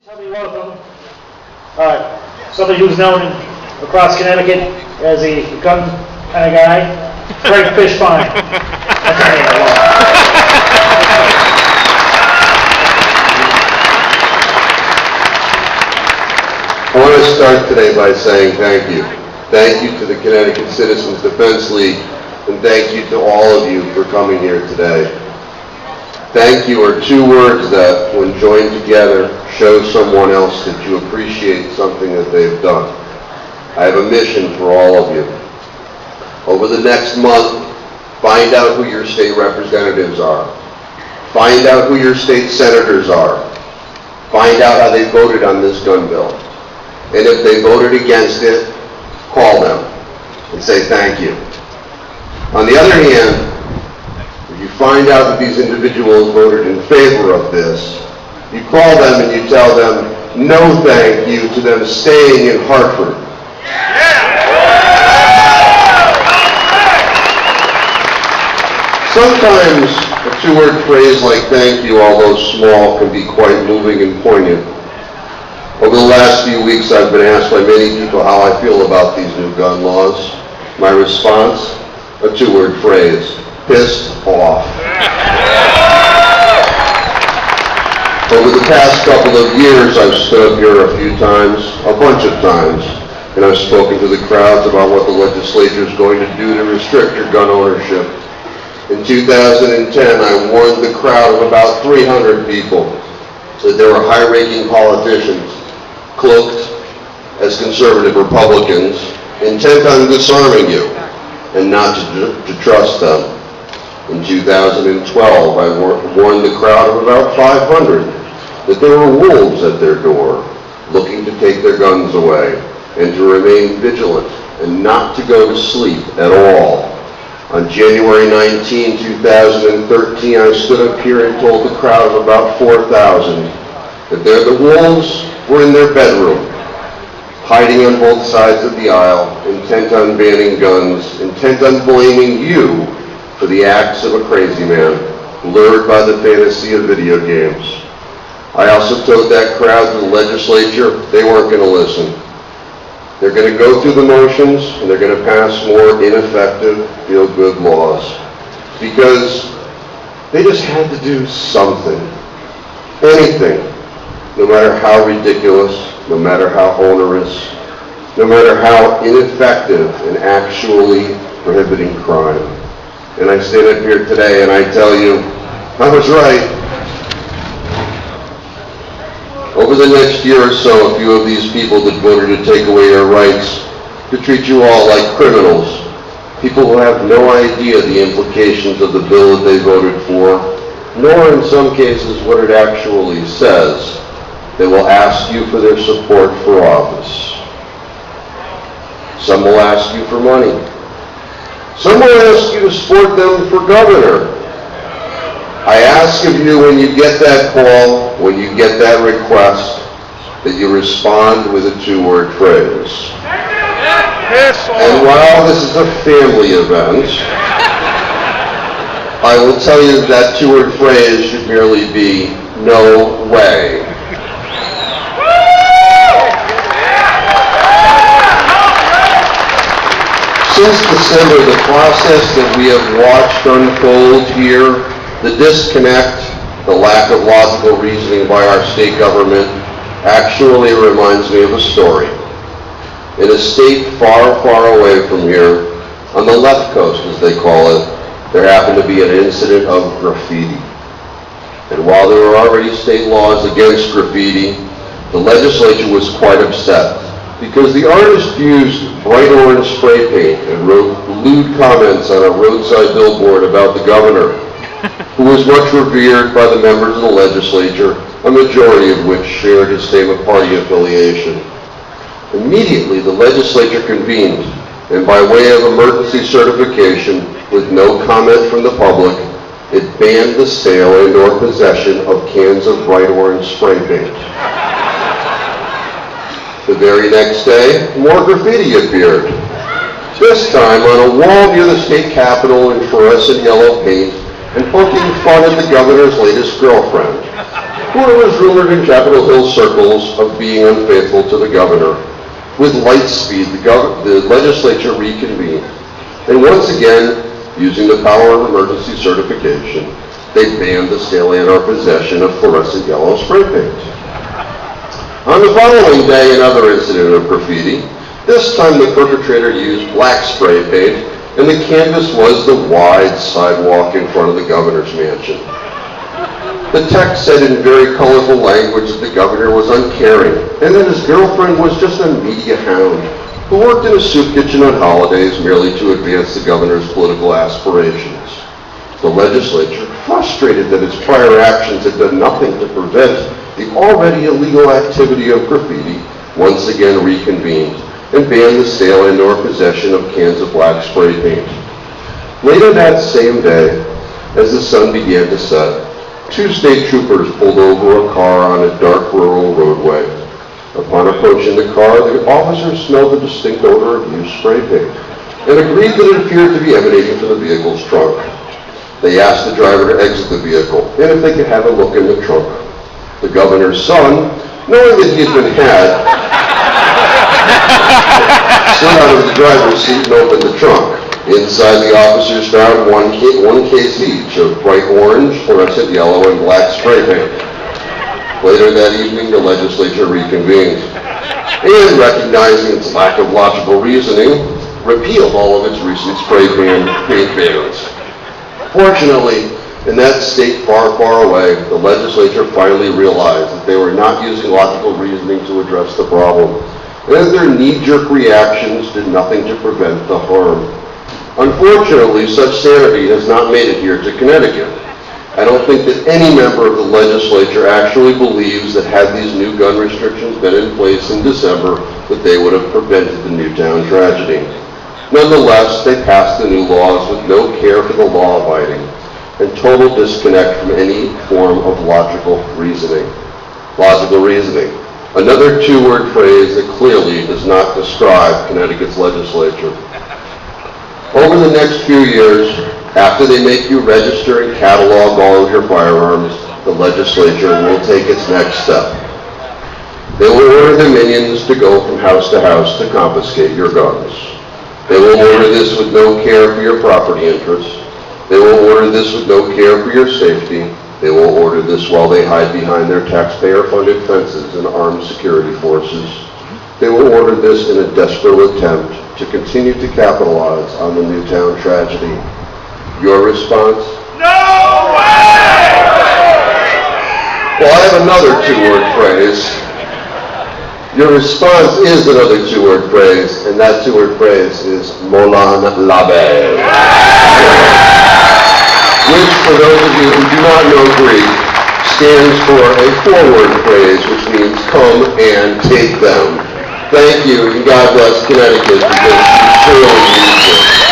Tell me one of them. Somebody who's known across Connecticut as a gun kind of guy, Craig Fishbein. That's a name I love. I want to start today by saying thank you. Thank you to the Connecticut Citizens Defense League, and thank you to all of you for coming here today. Thank you are two words that, when joined together, show someone else that you appreciate something that they've done. I have a mission for all of you. Over the next month, find out who your state representatives are. Find out who your state senators are. Find out how they voted on this gun bill. And if they voted against it, call them and say thank you. On the other hand, if you find out that these individuals voted in favor of this, you call them and you tell them no thank you to them staying in Hartford. Sometimes a two-word phrase like thank you, although small, can be quite moving and poignant. Over the last few weeks, I've been asked by many people how I feel about these new gun laws. My response, a two-word phrase, pissed off. Over the past couple of years, I've stood up here a few times, a bunch of times, and I've spoken to the crowds about what the legislature is going to do to restrict your gun ownership. In 2010, I warned the crowd of about 300 people that there were high-ranking politicians, cloaked as conservative Republicans, intent on disarming you and not to trust them. In 2012, I warned the crowd of about 500 that there were wolves at their door looking to take their guns away and to remain vigilant and not to go to sleep at all. On January 19, 2013, I stood up here and told the crowd of about 4,000 that the wolves were in their bedroom, hiding on both sides of the aisle, intent on banning guns, intent on blaming you for the acts of a crazy man, lured by the fantasy of video games. I also told that crowd to the legislature they weren't going to listen. They're going to go through the motions, and they're going to pass more ineffective, feel-good laws. Because they just had to do something. Anything. No matter how ridiculous, no matter how onerous, no matter how ineffective in actually prohibiting crime. And I stand up here today and I tell you, I was right. Over the next year or so, a few of these people that voted to take away your rights, to treat you all like criminals, people who have no idea the implications of the bill that they voted for, nor in some cases what it actually says. They will ask you for their support for office. Some will ask you for money. Some will ask you to support them for governor. I ask of you when you get that call, when you get that request, that you respond with a two-word phrase. And while this is a family event, I will tell you that two-word phrase should merely be, no way. Since December, the process that we have watched unfold here, the disconnect, the lack of logical reasoning by our state government, actually reminds me of a story. In a state far, far away from here, on the left coast as they call it, there happened to be an incident of graffiti. And while there were already state laws against graffiti, the legislature was quite upset because the artist used bright orange spray paint and wrote lewd comments on a roadside billboard about the governor, who was much revered by the members of the legislature, a majority of which shared his same party affiliation. Immediately, the legislature convened, and by way of emergency certification, with no comment from the public, it banned the sale and or possession of cans of bright orange spray paint. The very next day, more graffiti appeared. This time on a wall near the state capitol in fluorescent yellow paint and poking fun at the governor's latest girlfriend, who was rumored in Capitol Hill circles of being unfaithful to the governor. With light speed, the legislature reconvened, and once again, using the power of emergency certification, they banned the sale and or possession of fluorescent yellow spray paint. On the following day, another incident of graffiti. This time the perpetrator used black spray paint, and the canvas was the wide sidewalk in front of the governor's mansion. The text said in very colorful language that the governor was uncaring, and that his girlfriend was just a media hound who worked in a soup kitchen on holidays merely to advance the governor's political aspirations. The legislature, frustrated that its prior actions had done nothing to prevent the already illegal activity of graffiti, once again reconvened and banned the sale and or possession of cans of black spray paint. Later that same day, as the sun began to set, 2 state troopers pulled over a car on a dark rural roadway. Upon approaching the car, the officers smelled the distinct odor of used spray paint and agreed that it appeared to be emanating from the vehicle's trunk. They asked the driver to exit the vehicle and if they could have a look in the trunk. The governor's son, knowing that he had been had, slid out of the driver's seat and opened the trunk. Inside, the officers found one case each of bright orange, fluorescent yellow, and black spray paint. Later that evening, the legislature reconvened, and recognizing its lack of logical reasoning, repealed all of its recent spray paint bans. Fortunately, in that state far, far away, the legislature finally realized that they were not using logical reasoning to address the problem, and that their knee-jerk reactions did nothing to prevent the harm. Unfortunately, such sanity has not made it here to Connecticut. I don't think that any member of the legislature actually believes that had these new gun restrictions been in place in December, that they would have prevented the Newtown tragedy. Nonetheless, they passed the new laws with no care for the law-abiding and total disconnect from any form of logical reasoning. Logical reasoning. Another 2-word phrase that clearly does not describe Connecticut's legislature. Over the next few years, after they make you register and catalog all of your firearms, the legislature will take its next step. They will order their minions to go from house to house to confiscate your guns. They will order this with no care for your property interests. They will order this with no care for your safety. They will order this while they hide behind their taxpayer-funded fences and armed security forces. They will order this in a desperate attempt to continue to capitalize on the Newtown tragedy. Your response? No way! Well, I have another 2-word phrase. Your response is another 2-word phrase, and that 2-word phrase is Molan Labe. Which, for those of you who do not know Greek, stands for a 4-word phrase, which means come and take them. Thank you, and God bless Connecticut, because you surely need this.